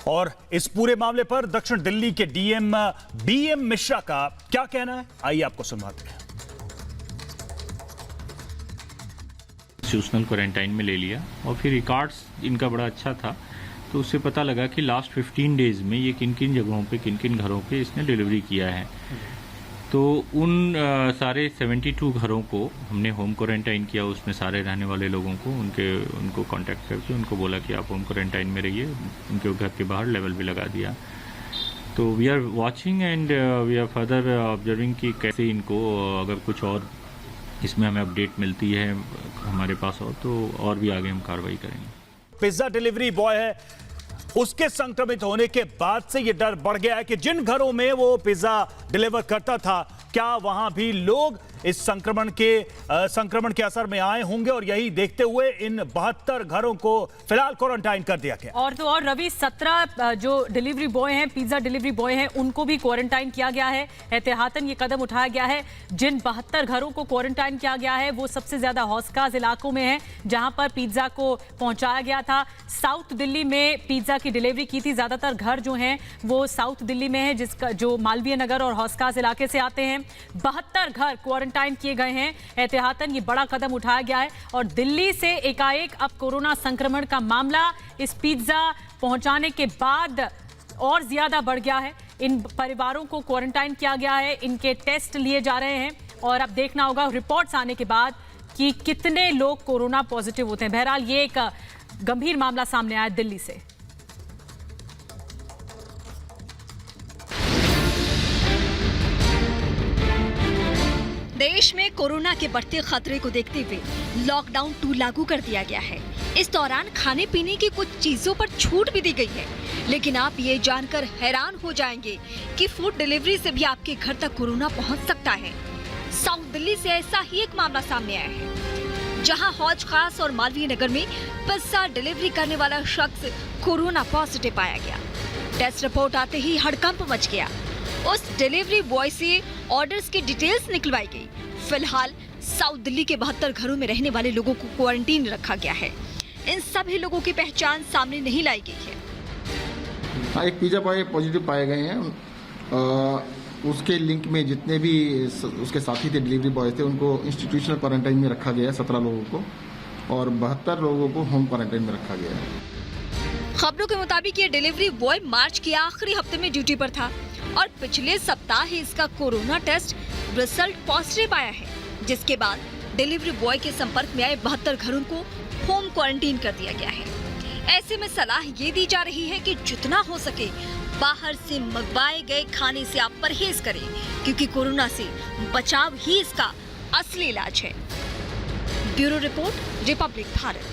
और इस पूरे मामले पर दक्षिण दिल्ली के डीएम बीएम मिश्रा का क्या कहना है, आइए आपको सुनवाते हैं। इंस्टीट्यूशनल क्वारंटाइन में ले लिया और फिर रिकॉर्ड्स इनका बड़ा अच्छा था, तो उससे पता लगा कि लास्ट 15 डेज में ये किन किन जगहों पे, किन किन घरों पे इसने डिलीवरी किया है। तो उन सारे 72 घरों को हमने होम क्वारंटाइन किया। उसमें सारे रहने वाले लोगों को उनको कांटेक्ट करके उनको बोला कि आप होम क्वारंटाइन में रहिए। उनके घर के बाहर लेवल भी लगा दिया। तो we are watching and we are further observing कि कैसे इनको, अगर कुछ और इसमें हमें अपडेट मिलती है हमारे पास और भी आगे हम कार्रवाई करेंगे। पिज्जा डिलीवरी बॉय है, उसके संक्रमित होने के बाद से यह डर बढ़ गया है कि जिन घरों में वो पिज्जा डिलीवर करता था, क्या वहां भी लोग इस संक्रमण के असर में आए होंगे। और यही देखते हुए इन 72 घरों को फिलहाल क्वारंटाइन कर दिया गया। और तो और रवि, 17 जो डिलीवरी बॉय हैं, पिज्जा डिलीवरी बॉय हैं, उनको भी क्वारंटाइन किया गया है। एहतियातन ये कदम उठाया गया है। जिन 72 घरों को क्वारंटाइन किया गया है वो सबसे ज्यादा हौसखास इलाकों में है, जहां पर पिज्जा को पहुंचाया गया था। साउथ दिल्ली में पिज्जा की डिलीवरी की थी। ज्यादातर घर जो हैं वो साउथ दिल्ली में है, जिसका जो मालवीय नगर और हौसखास इलाके से आते हैं। 72 घर क्वारंटाइन किए गए हैं। एहतियातन ये बड़ा कदम उठाया गया है और दिल्ली से एकाएक अब कोरोना संक्रमण का मामला इस पिज्जा पहुंचाने के बाद और ज्यादा बढ़ गया है। इन परिवारों को क्वारंटाइन किया गया है, इनके टेस्ट लिए जा रहे हैं और अब देखना होगा रिपोर्ट्स आने के बाद कि कितने लोग कोरोना पॉजिटिव होते हैं। बहरहाल ये एक गंभीर मामला सामने आया दिल्ली से। देश में कोरोना के बढ़ते खतरे को देखते हुए लॉकडाउन 2 लागू कर दिया गया है। इस दौरान खाने पीने की कुछ चीजों पर छूट भी दी गई है। लेकिन आप ये जानकर हैरान हो जाएंगे कि फूड डिलीवरी से भी आपके घर तक कोरोना पहुंच सकता है। साउथ दिल्ली से ऐसा ही एक मामला सामने आया है, जहां हौज खास और मालवीय नगर में पिज्जा डिलीवरी करने वाला शख्स कोरोना पॉजिटिव पाया गया। टेस्ट रिपोर्ट आते ही हड़कंप मच गया। उस डिलीवरी बॉय से ऑर्डर्स की डिटेल्स निकलवाई गई। फिलहाल साउथ दिल्ली के 72 घरों में रहने वाले लोगों को क्वारंटीन रखा गया है। इन सभी लोगों की पहचान सामने नहीं लाई गई है। एक पिज्जा बॉय पॉजिटिव पाए गए हैं। उसके लिंक में जितने भी उसके साथी थे डिलीवरी बॉय थे, उनको इंस्टीट्यूशनल क्वारंटाइन में रखा गया है 17 लोगों को, और 72 लोगों को होम क्वारंटाइन में रखा गया है। खबरों के मुताबिक ये डिलीवरी बॉय मार्च के आखिरी हफ्ते में ड्यूटी पर था और पिछले सप्ताह ही इसका कोरोना टेस्ट रिजल्ट पॉजिटिव आया है, जिसके बाद डिलीवरी बॉय के संपर्क में आए 72 घरों को होम क्वारंटीन कर दिया गया है। ऐसे में सलाह ये दी जा रही है कि जितना हो सके बाहर से मंगवाए गए खाने से आप परहेज करें, क्योंकि कोरोना से बचाव ही इसका असली इलाज है। Bureau report, Republic Bharat.